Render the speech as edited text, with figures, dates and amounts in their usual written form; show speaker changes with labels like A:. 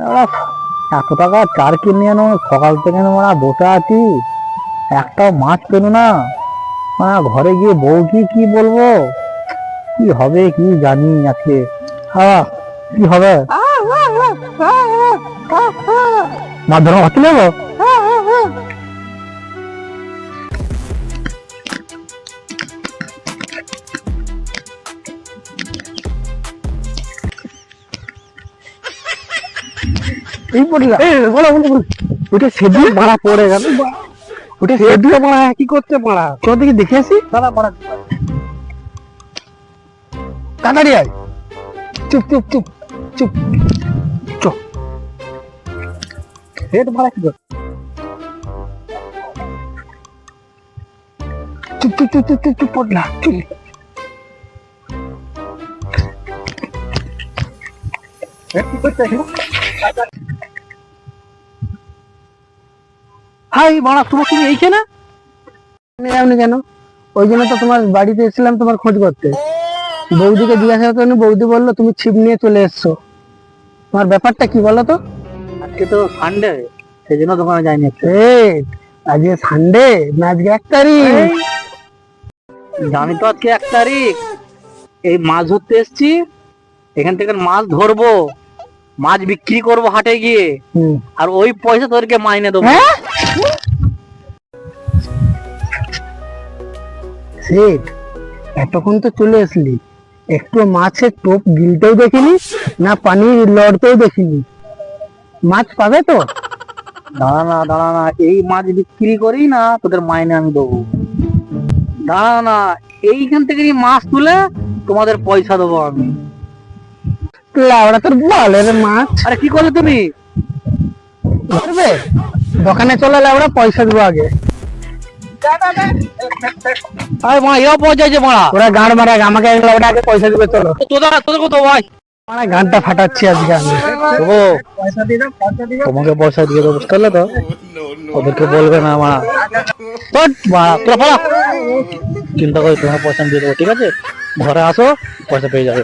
A: এত টাকা চার কিনে আনো, সকাল থেকে মানে বসে আছি, একটাও মাছ পেলো না। ঘরে গিয়ে বউকে কি বলবো, কি হবে কি জানি আজকে। কি হবে, মাছ ধরা হচ্ছে না গো? এই পড়লা বলো বলো বলো, ওটা সেদিন মারা পড়ে গেল, ওটা সেদিন মারা কি করতে মারা, তোর দিকে দেখে আসি দাদা মারা। তাড়াতাড়ি আয়, চুপ চুপ চুপ চুপ চুপ, হেড মারা কি কর, চুপ চুপ চুপ চুপ চুপ চুপ পড়লা চুপ। কি করতে হাই মারা, তোমার তুমি এইখানে কেন? ওই জন্য তো তোমার বাড়িতে এসেছিলাম তোমার খোঁজ করতে। বৌদিকে জিজ্ঞাসা করতে, বৌদি বললো তুমি ছিপ নিয়ে চলে এসছো। তোমার ব্যাপারটা কি বলো তো? আজকে তো সানডে, সেই জন্য দোকানে যাইনি। আজকে সানডে না, আজকে 1 তারিখ। জানি তো আজকে 1 তারিখ। এই মাছ ধরতে এসছি, এখান থেকে মাছ ধরবো, মাছ বিক্রি করবো হাটে গিয়ে, আর ওই পয়সা তোদেরকে মাইনে দেবো। এতক্ষণ তো চলে আসলি, একটু মাছের টোপ গিলতেও দেখিনি না, পানি লড়তেও দেখিনি। মাছ পাবে তো? দাঁড়া না, এই মাছ বিক্রি করি না তোদের মাইনে আমি দেবো। দাঁড়া না, এইখান থেকে মাছ তুলে তোমাদের পয়সা দেবো আমি। ওরা তোর বলের মাছ। আরে কি করলে তুমি? দোকানে চলে এলে ওরা পয়সা দেবো আগে। ওরা গান মারা, আমাকে আগে পয়সা দিবে, চলো গানটা ফাটাচ্ছি আজকে আমি। তোমাকে পয়সা দিয়ে দেবো, বুঝতে পারলে তো? ওদেরকে বলবে না মারা, চিন্তা করে তোমার পয়সা দিয়ে দেবো, ঠিক আছে? ঘরে আসো, পয়সা পেয়ে যাবে।